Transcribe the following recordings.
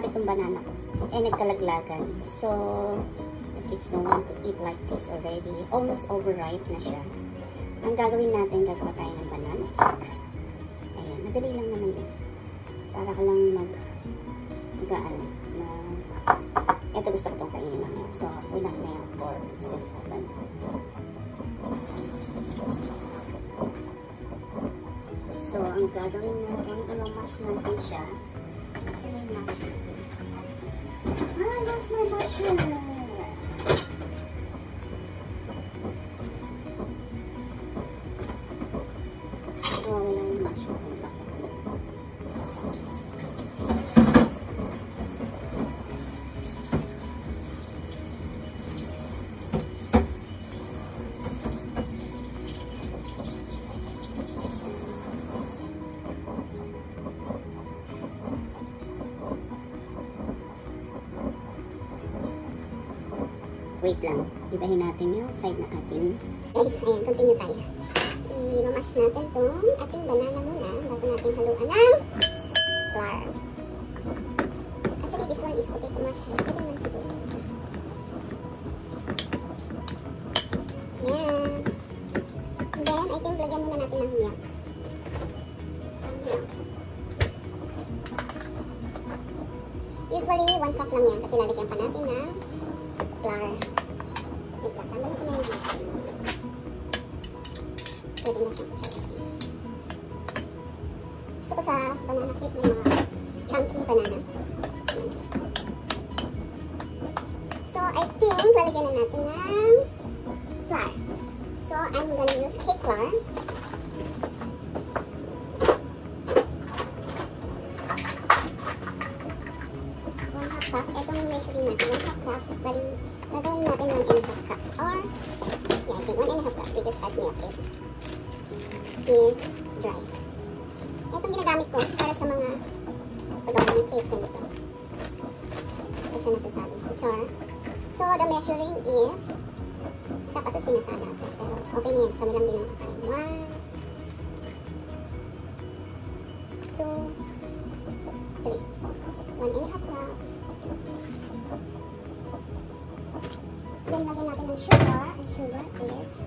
malaki itong banana ko. Eh, nagkalaglagan. So, the kids don't want to eat like this already. Almost overripe na siya. Ang gagawin natin, gagawa tayo ng banana cake. Ayan, madali lang naman yun. Para ka lang mag-ano. Ito gusto ko itong kainin lang. So, without milk for this oven. So, ang gagawin natin, i-mash natin siya. Kasi may mash natin. Ah, that's my masher! So, wala yung mash natin. Wait lang, ibahin natin yung side na ating. Guys, ayan, continue tayo. I-mash natin itong ating banana muna bago natin haluan ng flour. Actually, this one is potato mash. Pwede naman siguro. Ayan. And then, I think lagyan muna natin ng milk. Some milk. Usually, 1 cup lang yan kasi lalagyan pa natin ng flour. Wait lang, tanggalin ko na yung machine. Pwede na siyang choice. Gusto ko sa banana cake may mga chunky banana. So, I think lalagyan na natin ng flour. So, I'm gonna use cake flour. Cup. Itong measuring natin, 1/2 cup. Bali, gagawin natin 1.5 cup. Or, yeah, I think 1.5 cup. We just add milk it. If dry. Itong ginagamit ko para sa mga paggawa ng cake ganito. Ito siya nasasali sa jar. So, the measuring is, dapat ito sinasala ito. Pero, okay na yan. Kami lang din ang kakain. 1, 2, 3. 1.5 cups. Then, lagyan natin ng sugar. Ang sugar is...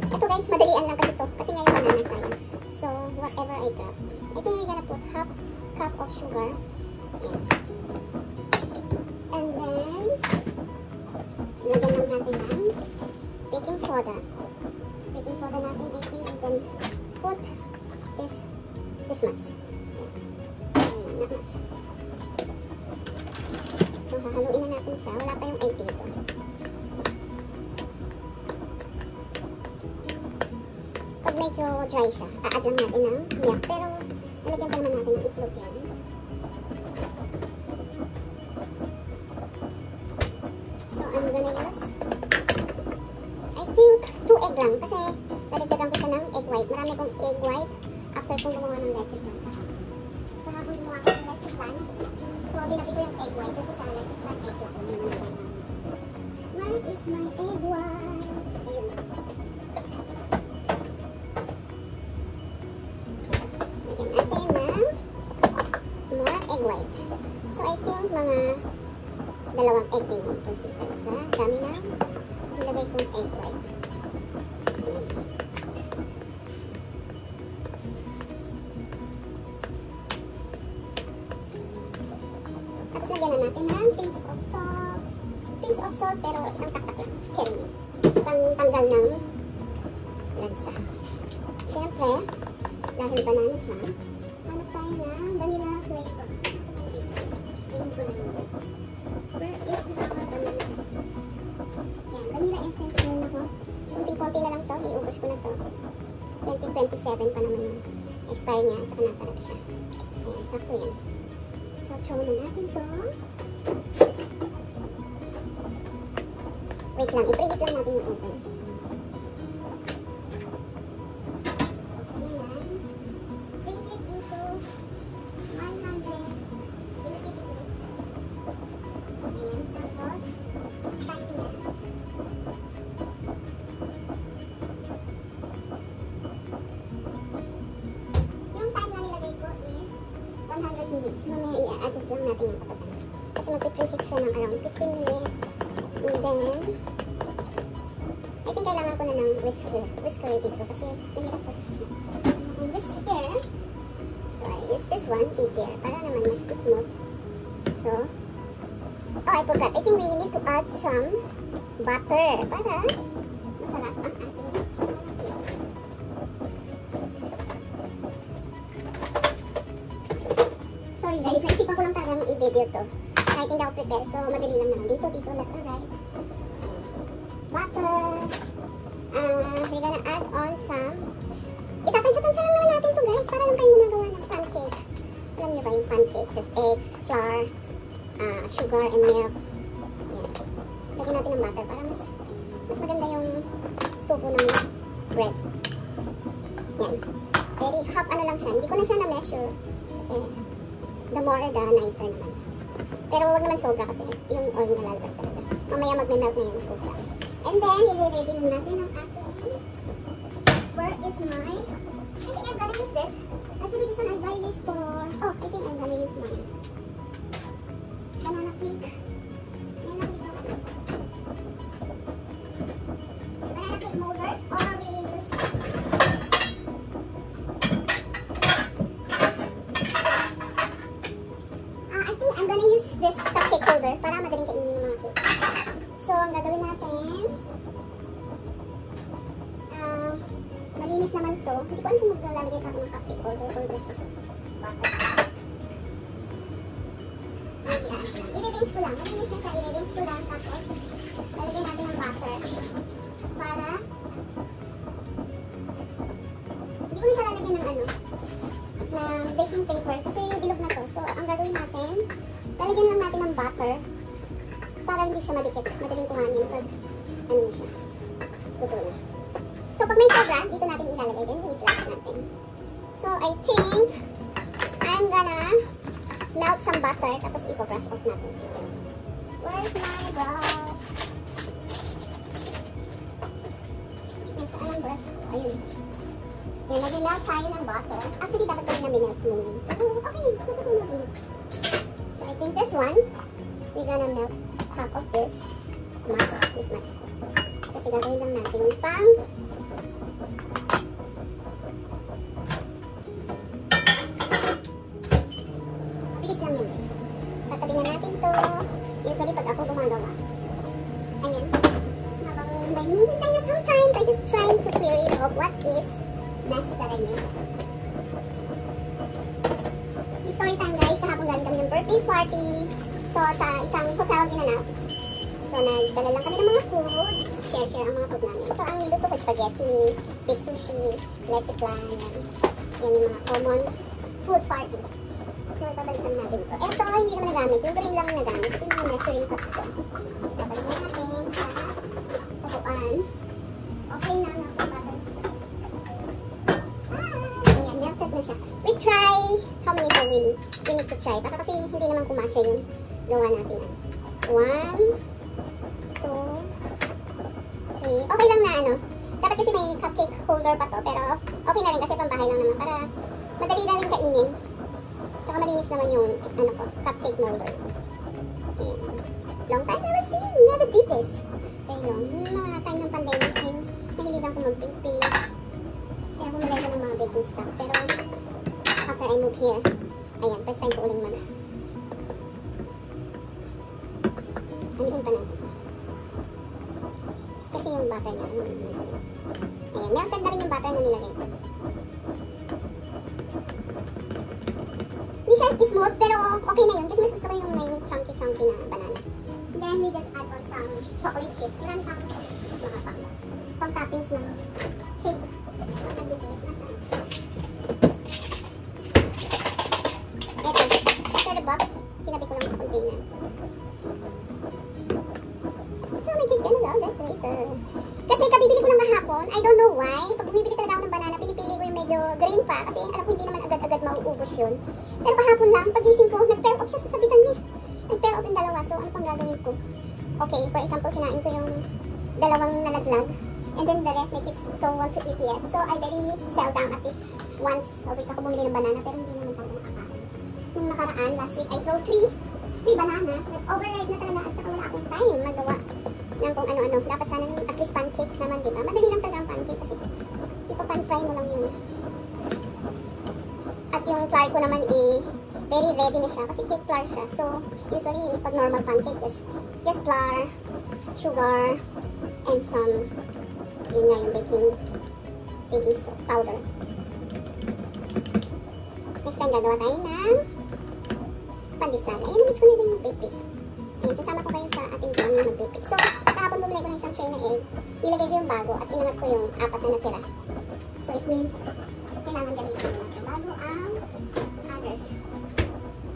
Ito guys, madalian lang kasi ito. Kasi ngayon banana sayang. So, whatever I got. I think we're gonna put 1/2 cup of sugar in. And then, lagyan lang natin ng baking soda. Baking soda natin, I think we can put this much. Not much. So, hahaluin na natin siya. Wala pa yung egg dito. Pag medyo dry siya, a-add lang natin ng milk. Pero, nalagyan pa naman natin ng itlog yan. So, I'm gonna use, I think, 2 egg lang. Kasi, nalagyan ko siya ng egg white. Marami kong egg white after kong gumawa ng leche plan. Kahapon gumawa ko ng leche plan. So, dinabi ko yung egg white kasi sa leche plan, egg yolk yung naman. Where is my egg white? Ayun. Lagyan natin ng more egg white. So, I think mga 2 egg din yung consider sa dami na nilagay kong egg white. Ayan. Tapos lagyan na natin ng pinch of salt. Pinch of salt pero isang taktak lang. Caramel. Pangtanggal ng lansa. Siyempre, dahil banana siya, hanap tayo ng vanilla flavor. Ayun ko na yung words. Where is the vanilla essence? Yan, vanilla essence ngayon ako. Kunting-kunti na lang to. Iubos ko na to. 2027 pa naman yung expire niya. At saka nasarap siya. Ayan, sakto yan. So, chow na natin to. Wait lang, i-preheat lang natin yung oven. Preheat into 180 degrees Celsius. Ayan, tapos, time na. Yung time na nilagay ko is 100 minutes. Mamaya i-adjust lang natin yung patatan. Kasi mag-preheat siya ng around 15 minutes. And then, I think kailangan ko na ng whisker dito kasi mahirap ko kasi. And this here, so I use this one easier para naman mas smooth. So, oh, I forgot. I think we need to add some butter para masarap ang ating cake. Sorry guys, naisipan ko lang talagang i-video to. Kahit hindi ako prepare, so madali lang naman. Dito, left or right. Butter. We're gonna add on some. Itatansya-tansya lang naman natin to guys, para lang kayo gumagawa ng pancake. Alam niyo ba yung pancake? Just eggs, flour, sugar, and milk. Yan. Lagyan natin ng butter para mas maganda yung tubo ng bread. Yan. Very half ano lang siya. Hindi ko na siya na-measure. Kasi the more the nicer naman. Pero huwag naman sobra kasi yung oil na lalabas talaga. Mamaya magme-melt na yung pusa. And then, i-ready natin ang ating. Where is my? I think I'm gonna use this. Actually, this one I buy this for. Oh, I think I'm gonna use mine. Banana cake. Banana cake molder. Or we use. I think I'm gonna use this cupcake holder para madaling kainin yung mga cake. So, ang gagawin natin. Malinis naman to. Hindi ko alam kung maglalagay pa ako ng cupcake holder or just butter. I-rinse ko lang. Malinis na siya. I-rinse ko lang. Tapos, lalagay natin ng butter. Para hindi ko na siya lalagyan ng ng baking paper. Kasi yung bilog na to. So, ang gagawin natin, lalagyan lang natin ng butter para hindi siya madikit. Madaling kuhanin pag ano na siya. Luto na. So, pag may sobra, dito natin ilalagay din, i-slice natin. So, I think I'm gonna melt some butter, tapos ipo-brush off natin siya. Where's my brush? Nasaan ang brush ko? Ayun. Yan, nag-melt tayo ng butter. Actually, dapat ko rin na minelt muna. Pero, okay, matuto na rin. So, I think this one, we're gonna melt half of this. This much. Kasi gagawin lang natin yung pang bilis lang yun guys. Tatabi na natin to. Usually pag ako gumagawa. Ayan. Habang may hinihintay na sometimes, I just trying to clear it off what is mess that I made. May story time guys. Kahapon galing kami ng birthday party. So sa isang hotel ginanap. So nagdala lang kami ng mga food. Share ang mga food namin. So ang niluto ko spaghetti, big sushi, leche plan, yan yung mga common food party. So babalikan natin ito. Ito hindi naman nagamit. Yung green lang nagamit. Ito yung mga measuring cups ko. Babalikan natin sa tapuan. Okay na butter siya. Ayan, melted na siya. We try how many more we need to try. Baka kasi hindi naman kumasya yung gawa natin. 1, 2, 3. Okay lang na dapat kasi may cupcake holder pa to, pero okay na rin kasi pambahay lang naman para madali lang rin kainin. Tsaka malinis naman yung cupcake molder. Ayan. Long time never seen. Never did this. Very long. Mga time ng pandemic time, nahiligan ko mag-prepare. Kaya bumalik ko ng mga baking stuff. Pero after I move here, ayan, first time ko uling anihin pa natin. Kasi yung butter niya, medyo. Ayan, melted na rin yung butter na nilagay ko. Hindi siya smooth, pero okay na yun. Kasi mas gusto ko yung may chunky na banana. Then, we just add on some chocolate chips. Marami pa akong chocolate chips, mga pang-toppings ng cake. Ito, after the box, tinabi ko lang sa container. So, may cake din lang, decorator. Kasi kabibili ko lang kahapon, I don't know why. Pag bumibili talaga ako ng banana, pinipili ko yung medyo green pa. Kasi alam ko hindi naman agad-agad mauubos yun. Pero kahapon lang, pagising ko, nag-pair off siya sa sabitan niya. Nag-pair off yung dalawa. So, ano pang gagawin ko? Okay, for example, kinain ko yung dalawang nalaglag. And then the rest, my kids don't want to eat yet. So, I very sell down at least once a week ako bumili ng banana. Pero hindi naman talaga nakakain. Yung nakaraan, last week, I throw 3 free banana. Nag-overripe na talaga at saka wala akong time magawa ng kung ano-ano. Dapat sana at least pancake naman, diba? Madali lang talaga ang pancake kasi ipapan-fry mo lang yun. At yung flour ko naman very ready na siya kasi cake flour siya. So, usually pag normal pancake is just flour, sugar, and some, yun nga yung baking powder. Next time, gagawa tayo ng pandesal. Ayun, namiss ko na din yung bake. Ayun, sasama ko kayo sa ating kami mag-bake. So, kahapon bumili ko ng isang tray na egg. Nilagay ko yung bago at inangat ko yung 4 na natira. So, it means, kailangan gamitin mo natin bago ang others.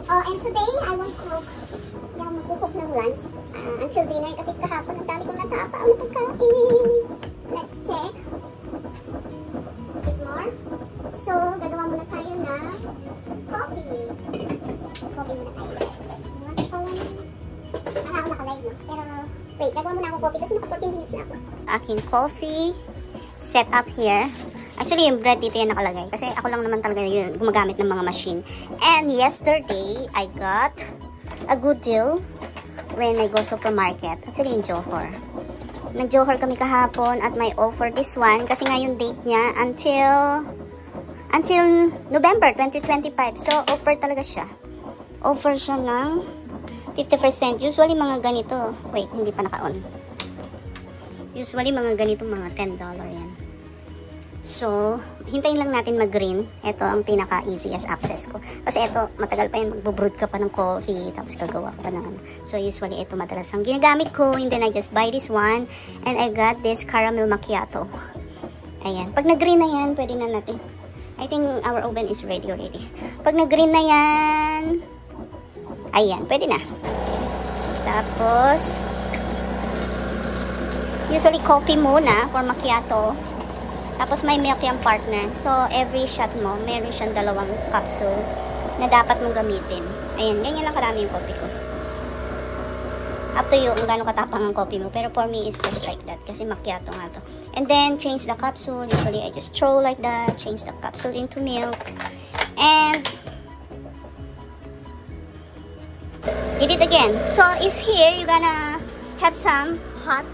Oh, and today, I won't cook. Hindi ako mag-cook ng lunch until dinner kasi kahapon ang dami kong natapaw na pagkain. Let's check. A bit more. So, gagawa muna tayo na coffee. Coffee muna tayo, guys. Wala ako nakalive, no? Pero, wait, gagawa muna ako coffee kasi naka 14 minutes na ako. Aking coffee set up here. Actually, yung bread dito yan nakalagay. Kasi ako lang naman talaga yun gumagamit ng mga machine. And yesterday, I got a good deal when I go supermarket. Actually, in Johor. Nag-Johor kami kahapon at may offer this one. Kasi nga yung date niya until November 2025. So, offer talaga siya. Offer siya ng 50%. Usually, mga ganito. Wait, hindi pa naka-on. Usually, mga ganito, mga $10 yan. So, hintayin lang natin mag-green. Ito ang pinaka-easiest access ko. Kasi ito, matagal pa yan. Magbo-brood ka pa ng coffee. Tapos gagawa ka pa ng ano. So, usually, ito madalas ang ginagamit ko. And then, I just buy this one. And I got this caramel macchiato. Ayan. Pag nag-green na yan, pwede na natin. I think our oven is ready already. Pag nag-green na yan, ayan, pwede na. Tapos, usually, coffee muna for macchiato. Tapos may milk yung partner. So, every shot mo, meron siyang 2 capsule na dapat mong gamitin. Ayan, ganyan lang karami yung coffee ko. Up to you kung gano'ng katapang ang coffee mo. Pero for me, it's just like that. Kasi macchiato nga to. And then, change the capsule. Usually, I just throw like that. Change the capsule into milk. And, did it again. So, if here, you're gonna have some hot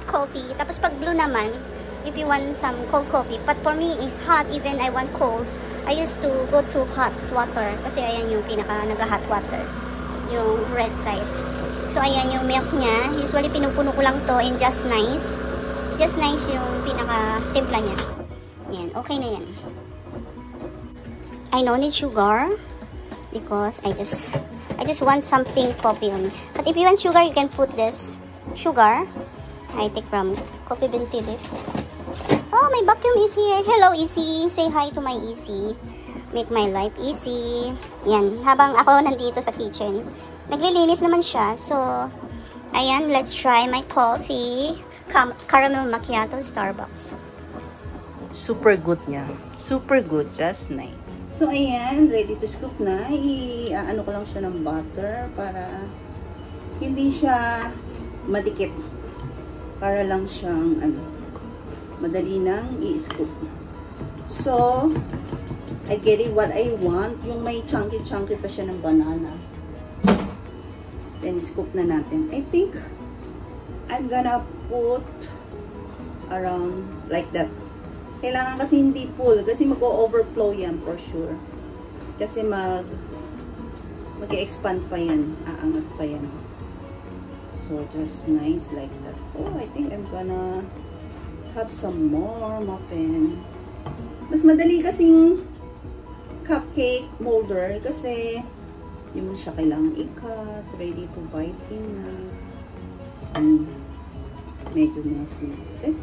coffee. Tapos, pag blue naman, if you want some cold coffee. But for me, it's hot. Even I want cold. I used to go to hot water. Kasi ayan yung pinaka nag-hot water. Yung red side. So, ayan yung milk niya. Usually, pinupuno ko lang to and just nice. Just nice yung pinaka timpla niya. Yan. Okay na yan. I don't need sugar. Because I just want something coffee on me. But if you want sugar, you can put this sugar. I take from Coffee Bean Tea Leaf. Oh, my vacuum is here. Hello, Easy. Say hi to my Easy. Make my life easy. Yan. Habang ako nandito sa kitchen, naglilinis naman siya. So, ayan. Let's try my coffee. Caramel macchiato, Starbucks. Super good niya. Super good. Just nice. So, ayan. Ready to scoop na. Ano ko lang siya ng butter para hindi siya madikit. Para lang siyang, madali nang i-scoop. So, I get it what I want. Yung may chunky-chunky pa siya ng banana. Then, scoop na natin. I think, I'm gonna put around like that. Kailangan kasi hindi full. Kasi mag-overflow yan for sure. Kasi mag-expand pa yan. Aangat pa yan. So, just nice like that. Oh, I think I'm gonna have some more muffin. Mas madali kasing cupcake molder kasi yung siya kailangan i-cut, ready to bite in na. Medyo messy. Okay?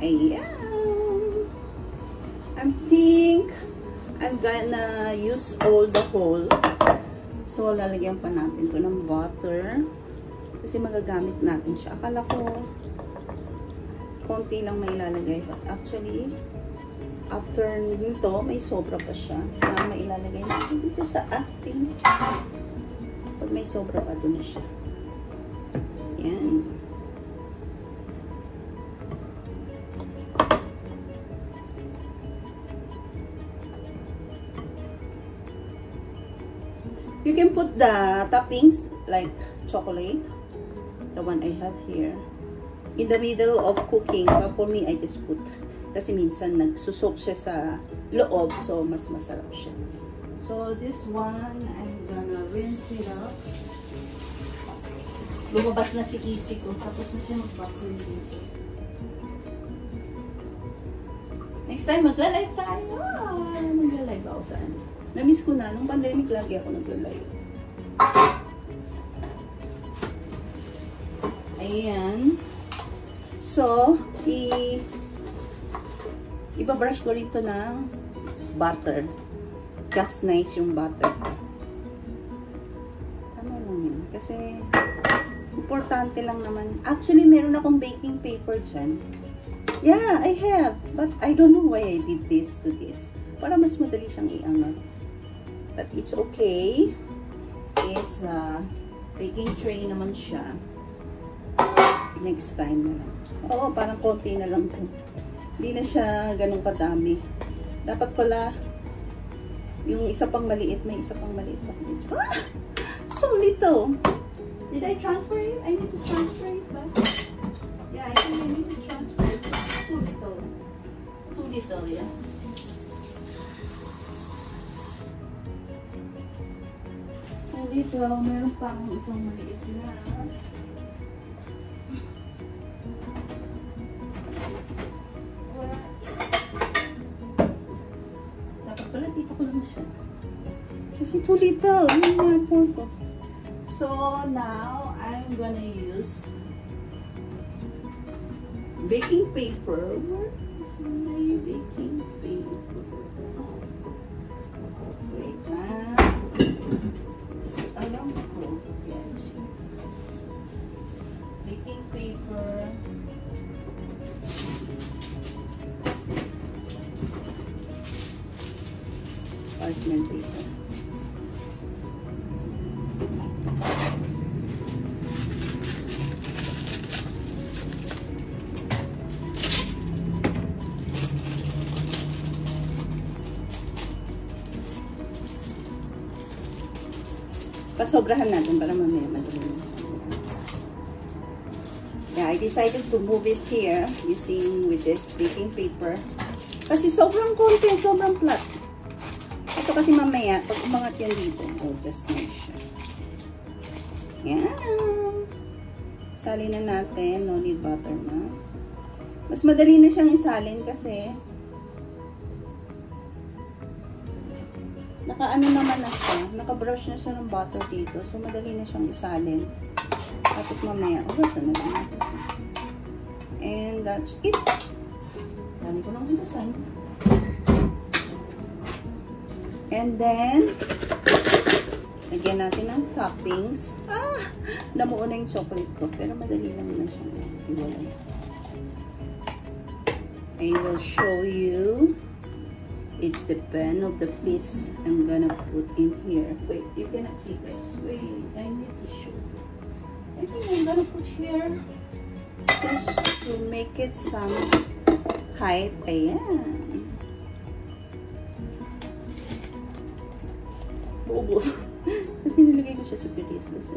Ayan. I think I'm gonna use all the whole. So, lalagyan pa natin ito ng butter. Kasi magagamit natin siya. Akala ko, konti lang may ilalagay. But actually, after nito, may sobra pa siya. Na may ilalagay natin dito sa ating. Pag may sobra pa, doon na siya. Yan. can put the toppings like chocolate, the one I have here, in the middle of cooking. But for me, I just put, kasi minsan nagsusok siya sa loob, so mas masarap siya. So this one, I'm gonna rinse it up. Lumabas na si Isi ko, tapos na siya mag-buckle dito. Next time, magla-live tayo. Magla-live ako saan? Na-miss ko na. Nung pandemic, lagi ako nagla-live. Ayan. So, ibabrush ko rin ito ng butter. Just nice yung butter. Tama lang yun. Kasi, importante lang naman. Actually, meron akong baking paper dyan. Yeah, I have. But I don't know why I did this to this. Para mas madali siyang iangat. But it's okay. Is baking tray naman siya. Next time na lang. Oo, parang konti na lang po. Hindi na siya ganun kadami. Dapat pala yung isa pang maliit, may isa pang maliit pa dito. Ah! So little. Did I transfer it? I need to transfer it back. Yeah, I think I need to transfer it. Too little. Too little, yeah. Too little. Meron pa akong isang maliit na. Dapat pala dito ko lang siya. Kasi too little. Yun yung point ko. So, now, I'm gonna use baking paper. Where is my baking paper? Wait lang. Kasi alam ko. Yan siya. Baking paper. Parchment paper. Pasobrahan natin para mamaya madali. Yeah, I decided to move it here using with this baking paper. Kasi sobrang konti, sobrang flat. Ito kasi mamaya, pag umangat yan dito, oh, just nice siya. Yan. Salin na natin, no need butter na. Mas madali na siyang isalin kasi naka-ano naman na siya, naka-brush na siya ng butter dito. So, madali na siyang isalin. Tapos mamaya, ugasan na lang natin. And that's it. Dami ko lang ugasan. And then, lagyan natin ng toppings. Ah! Namuo na yung chocolate ko. Pero madali lang naman siya. Iwalay. I will show you. It's the pen of the piece I'm gonna put in here. Wait, you cannot see guys. Wait, I need to show. I think I'm gonna put here just to make it some height. Ayan. Buo-buo. Kasi nilagay ko siya sa pieces.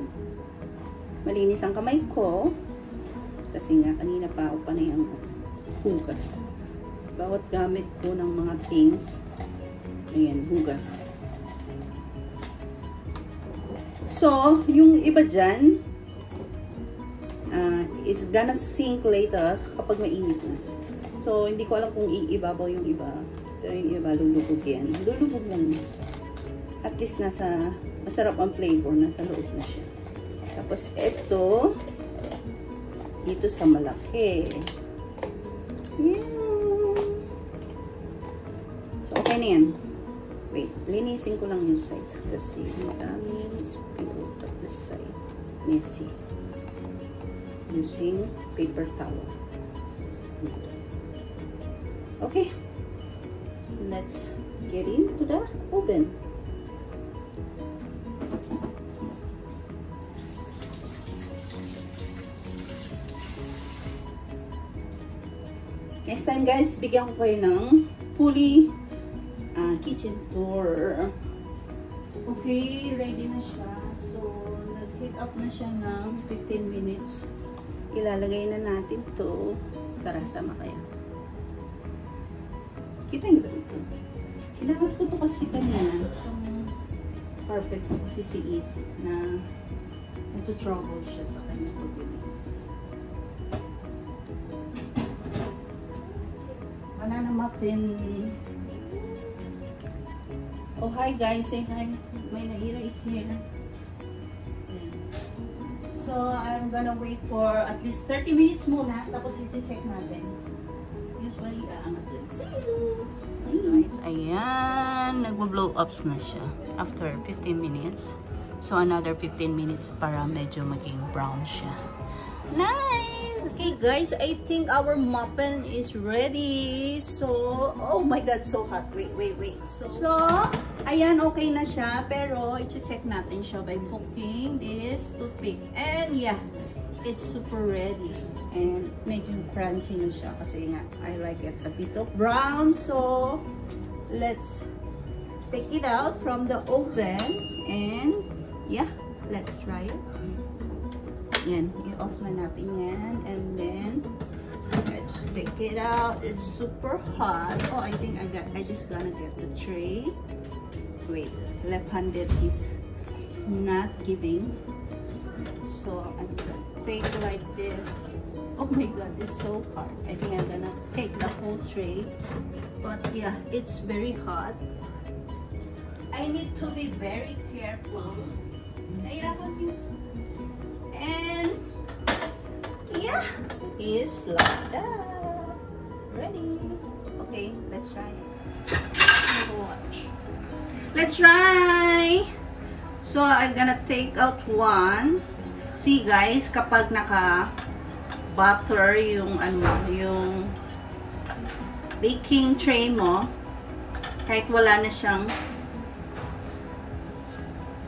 Malinis ang kamay ko. Kasi nga, kanina pa ako pa na yung hugas. Bawat gamit ko ng mga things, ayan, hugas. So, yung iba dyan, it's gonna sink later kapag mainit na. So, hindi ko alam kung iibabaw yung iba. Pero yung iba, lulubog yan. Lulubog lang. At least nasa, masarap ang flavor, nasa loob na siya. Tapos, ito, dito sa malaki. Yeah. Okay na yan. Wait, linisin ko lang yung sides kasi madaming spill of the side. Messy. Using paper towel. Okay. Let's get into the oven. Next time guys, bigyan ko kayo ng fully kitchen tour. Okay, ready na siya. So, nag-heat up na siya ng 15 minutes. Ilalagay na natin to. Tara, sama kaya. Kita nyo ba ito? Kailangan ko to kasi kanina. Itong carpet ko kasi si Easy na nagto-trouble siya sa kanyang pag-release. Banana muffin. Oh, hi guys. Say hi. My Naira is here. So, I'm gonna wait for at least 30 minutes muna. Tapos iti-check natin. Usually, aangat yun. See you! Guys, ayan. Nagbo-blow ups na siya after 15 minutes. So, another 15 minutes para medyo maging brown siya. Nice! Okay guys, I think our muffin is ready. So, oh my god, so hot. Wait. So, ayan, okay na siya. Pero, i-check natin siya by poking this toothpick. And yeah, it's super ready. And medyo crunchy na siya kasi nga, I like it a bit of brown. So, let's take it out from the oven. And yeah, let's try it. Yan, i-off na natin yan. And then, let's take it out. It's super hot. Oh, I think I just gonna get the tray. Wait, left-handed is not giving. So, I'm gonna take like this. Oh my god, it's so hard. I think I'm gonna take the whole tray. But yeah, it's very hot. I need to be very careful. And yeah, it's like that. Ready. Okay, let's try it. Watch. Let's try. So I'm gonna take out one. See guys, kapag naka butter yung yung baking tray mo, kahit wala na siyang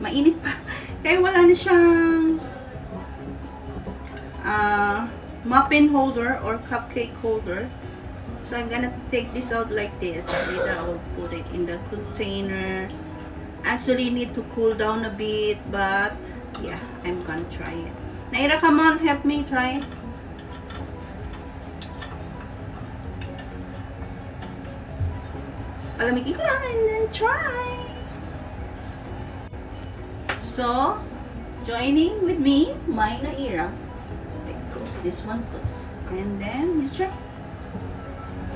mainit pa, kahit wala na siyang muffin holder or cupcake holder. So I'm gonna take this out like this. Later I will put it in the container. Actually need to cool down a bit, but yeah, I'm gonna try it. Naira, come on, help me try. Palamigin ko lang and then try. So, joining with me, my Naira. Close this one first. And then you try.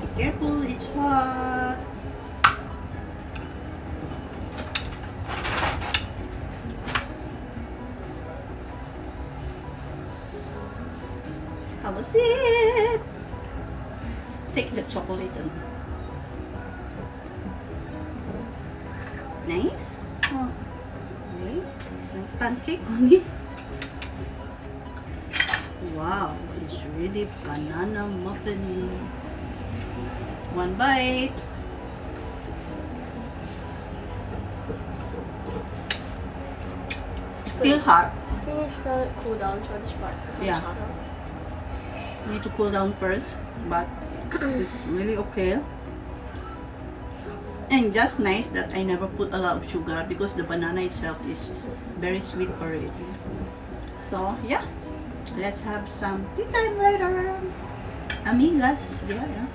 Be careful, it's hot. How was it? Take the chocolate and nice. Oh, wait, it's like pancake on it. Wow, it's really banana muffin. One bite. Still hot. Can we just let it cool down so this part? Yeah. Need to cool down first, but it's really okay. And just nice that I never put a lot of sugar because the banana itself is very sweet already. So yeah, let's have some tea time later, amigas. Yeah.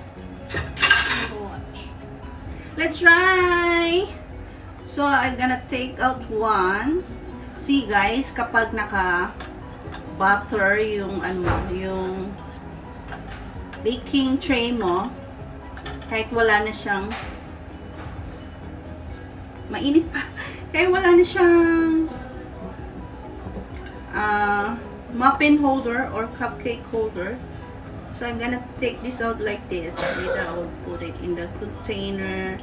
Let's try. So I'm gonna take out one. See guys, kapag naka butter yung yung baking tray mo, kahit wala na siyang mainit pa, kahit wala na siyang muffin holder or cupcake holder. So I'm gonna take this out like this. Later I will put it in the container.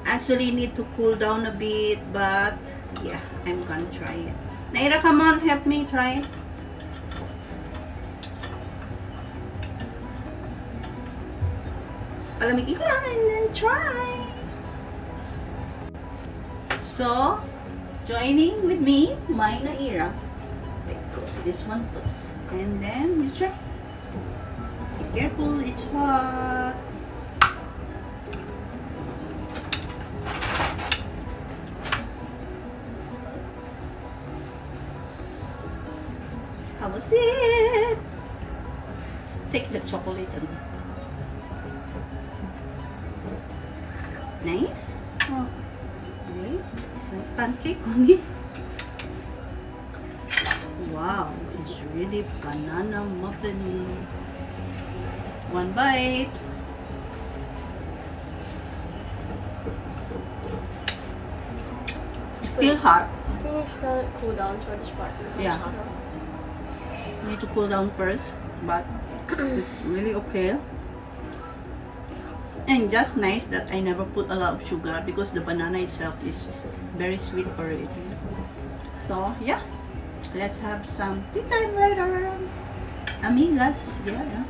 Actually need to cool down a bit, but yeah, I'm gonna try it. Naira, come on, help me try. Palamigin ko lang and then try. So, joining with me, my Naira. Wait, close this one first. And then you try. Be careful, it's hot. almost it. Take the chocolate and nice. Oh, wait, it's a pancake on it. Wow, it's really banana muffin. One bite. Still hot. I think it's the cool down for this part. Yeah. Need to cool down first, but it's really okay. And just nice that I never put a lot of sugar because the banana itself is very sweet already. So yeah, let's have some tea time later. Amigas, yeah.